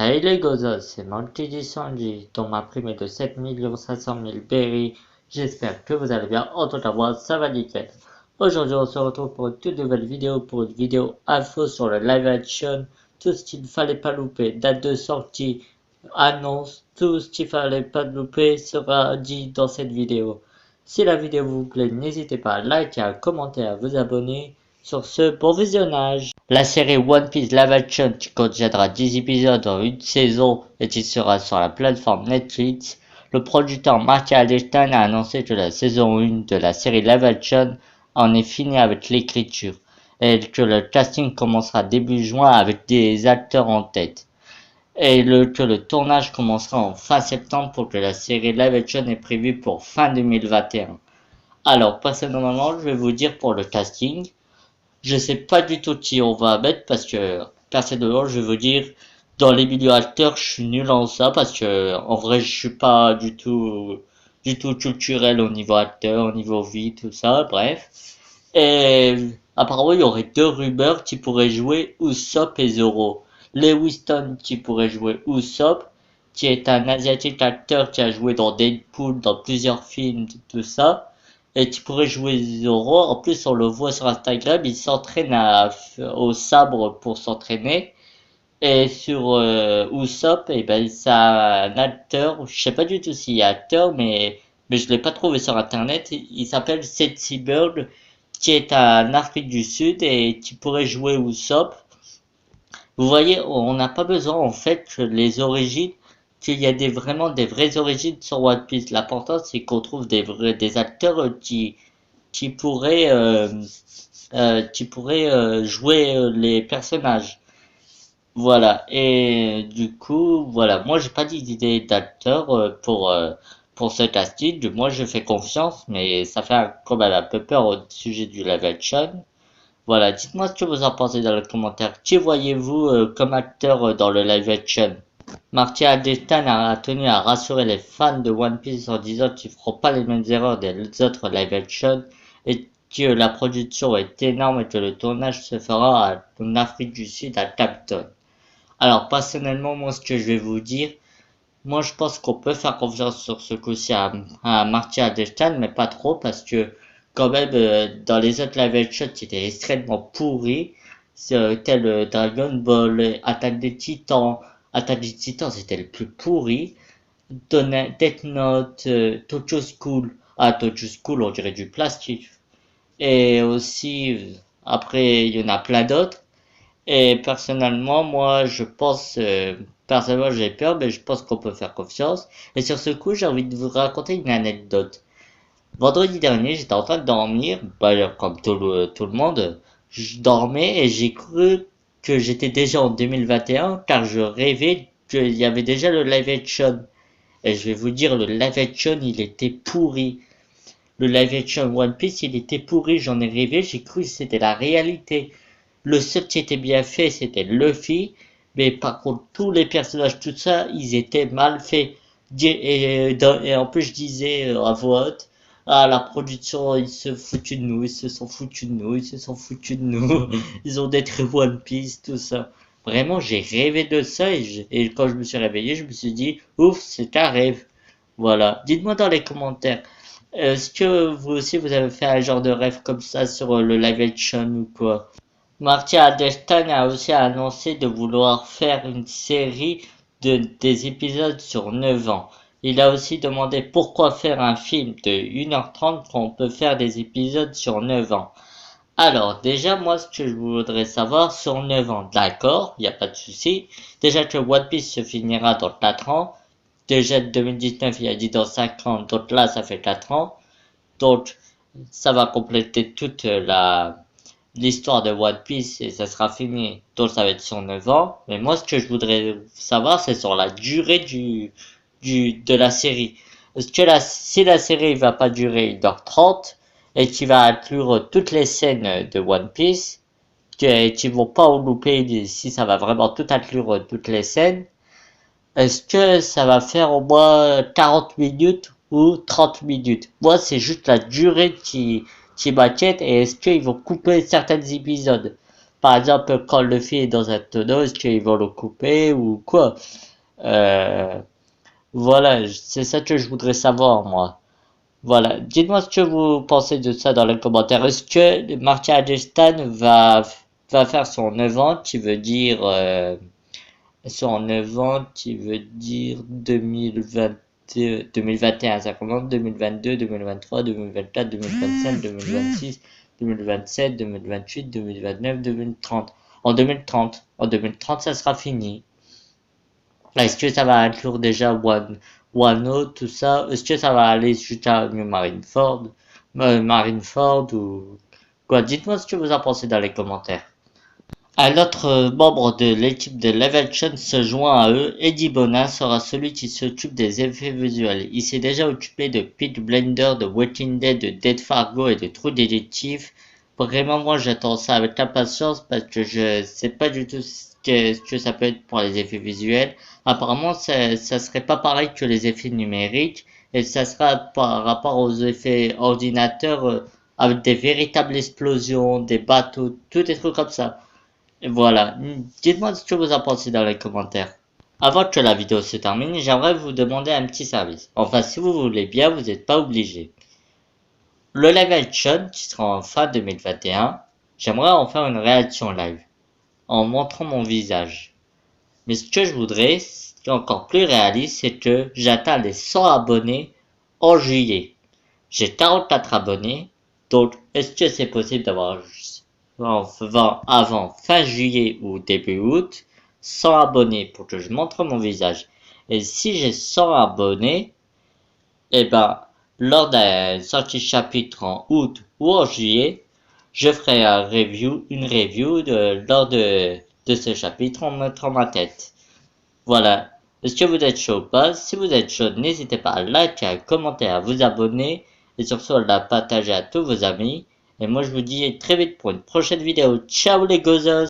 Salut les gozos, c'est Monty du Sanji, dont ma prime est de 7 500 000 berries. J'espère que vous allez bien, en tout cas moi ça va nickel. Aujourd'hui on se retrouve pour une toute nouvelle vidéo, pour une vidéo info sur le live action, tout ce qu'il ne fallait pas louper, date de sortie, annonce, tout ce qu'il fallait pas louper sera dit dans cette vidéo. Si la vidéo vous plaît, n'hésitez pas à liker, à commenter, à vous abonner. Sur ce, bon visionnage. La série One Piece Live Action qui contiendra 10 épisodes en une saison et qui sera sur la plateforme Netflix. Le producteur Marty Adelstein a annoncé que la saison 1 de la série Live Action en est finie avec l'écriture et que le casting commencera début juin avec des acteurs en tête. Et que le tournage commencera en fin septembre pour que la série Live Action est prévue pour fin 2021. Alors, personnellement, je vais vous dire pour le casting. Je sais pas du tout qui on va mettre parce que personnellement je vais vous dire dans les milieux acteurs je suis nul en ça parce que en vrai je suis pas du tout culturel au niveau acteur, au niveau vie, tout ça, bref. Et apparemment il y aurait deux rumeurs qui pourraient jouer Usopp et Zoro. Lewiston qui pourrait jouer Usopp, qui est un asiatique acteur qui a joué dans Deadpool, dans plusieurs films, tout ça et qui pourrait jouer Zoro. En plus, on le voit sur Instagram, il s'entraîne au sabre pour s'entraîner. Et sur Usopp, et ben, c'est un acteur, je sais pas du tout s'il est acteur, mais je l'ai pas trouvé sur internet. Il s'appelle Setsy Bird, qui est en Afrique du Sud et qui pourrait jouer Usopp. Vous voyez, on n'a pas besoin en fait que les origines, qu'il y a vraiment des vraies origines sur One Piece. L'important c'est qu'on trouve des acteurs qui pourraient jouer les personnages. Voilà. Et du coup, voilà. Moi j'ai pas d'idée d'acteur pour ce casting. Moi je fais confiance, mais ça fait quand même un peu peur au sujet du live action. Voilà, dites-moi ce que vous en pensez dans les commentaires. Qui voyez-vous comme acteur dans le live action? Marty Adelstein a tenu à rassurer les fans de One Piece en disant qu'ils ne feront pas les mêmes erreurs des autres live action et que la production est énorme et que le tournage se fera en Afrique du Sud à Cape. Alors personnellement, moi ce que je vais vous dire, moi je pense qu'on peut faire confiance sur ce coup-ci à Marty Adelstein, mais pas trop parce que quand même dans les autres live action c'était extrêmement pourri, tel Dragon Ball, Attaque des Titans. Attaque des Titans c'était le plus pourri. Death Note, Tokyo School. Ah, Tokyo School on dirait du plastique. Et aussi après il y en a plein d'autres. Et personnellement, moi, je pense, personnellement, j'ai peur, mais je pense qu'on peut faire confiance. Et sur ce coup, j'ai envie de vous raconter une anecdote. Vendredi dernier, j'étais en train de dormir, bah, comme tout le monde. Je dormais et j'ai cru que j'étais déjà en 2021, car je rêvais qu'il y avait déjà le live action. Et je vais vous dire, le live action, il était pourri. Le live action One Piece, il était pourri, j'en ai rêvé, j'ai cru que c'était la réalité. Le seul qui était bien fait, c'était Luffy, mais par contre, tous les personnages, tout ça, ils étaient mal faits. Et en plus, je disais à voix haute, ah, la production, ils se foutent de nous, ils se sont foutus de nous, ils se sont foutus de nous, ils ont détruit One Piece, tout ça. Vraiment, j'ai rêvé de ça et quand je me suis réveillé, je me suis dit, ouf, c'est un rêve. Voilà. Dites-moi dans les commentaires, est-ce que vous aussi vous avez fait un genre de rêve comme ça sur le live action ou quoi? Marty Adelstein a aussi annoncé de vouloir faire une série des épisodes sur 9 ans. Il a aussi demandé pourquoi faire un film de 1h30 quand on peut faire des épisodes sur 9 ans. Alors, déjà, moi, ce que je voudrais savoir, sur 9 ans, d'accord, il n'y a pas de souci. Déjà que One Piece se finira dans 4 ans. Déjà, 2019, il a dit dans 5 ans, donc là, ça fait 4 ans. Donc, ça va compléter toute l'histoire de One Piece et ça sera fini. Donc, ça va être sur 9 ans. Mais moi, ce que je voudrais savoir, c'est sur la durée de la série. Est-ce que si la série va pas durer 1h30 et qui va inclure toutes les scènes de One Piece, qui vont pas en louper si ça va vraiment tout inclure toutes les scènes, est-ce que ça va faire au moins 40 minutes ou 30 minutes? Moi, c'est juste la durée qui m'inquiète et est-ce qu'ils vont couper certains épisodes? Par exemple, quand le fil est dans un tonneau, est-ce qu'ils vont le couper ou quoi? Euh, voilà, c'est ça que je voudrais savoir, moi. Voilà, dites-moi ce que vous pensez de ça dans les commentaires. Est-ce que Martin Adestan va faire son 9 ans, qui veut dire son 9 ans, qui veut dire 2021, ça commence 2022, 2023, 2024, 2025, 2026, 2027, 2028, 2029, 2030. En 2030, ça sera fini. Est-ce que ça va inclure déjà Wano, tout ça? Est-ce que ça va aller jusqu'à Marineford ou quoi? Dites-moi ce que vous en pensez dans les commentaires. Un autre membre de l'équipe de Levelchun se joint à eux. Eddie Bonin sera celui qui s'occupe des effets visuels. Il s'est déjà occupé de Peak Blender, de Walking Dead, de Dead Fargo et de True Detective. Vraiment, moi, j'attends ça avec impatience parce que je sais pas du tout ce que ça peut être pour les effets visuels. Apparemment, ça serait pas pareil que les effets numériques et ça sera par rapport aux effets ordinateurs avec des véritables explosions, des bateaux, tout des trucs comme ça. Et voilà, dites-moi ce que vous en pensez dans les commentaires. Avant que la vidéo se termine, j'aimerais vous demander un petit service. Enfin, si vous voulez bien, vous n'êtes pas obligé. Le live action qui sera en fin 2021, j'aimerais en faire une réaction live, en montrant mon visage. Mais ce que je voudrais, ce qui est encore plus réaliste, c'est que j'atteins les 100 abonnés en juillet. J'ai 44 abonnés, donc est-ce que c'est possible d'avoir avant fin juillet ou début août 100 abonnés pour que je montre mon visage? Et si j'ai 100 abonnés, eh ben, lors d'un sortie chapitre en août ou en juillet, je ferai une review lors de ce chapitre en montrant ma tête. Voilà. Est-ce que vous êtes chaud ou pas? Si vous êtes chaud, n'hésitez pas à liker, à commenter, à vous abonner et surtout à la partager à tous vos amis. Et moi je vous dis très vite pour une prochaine vidéo. Ciao les gozos!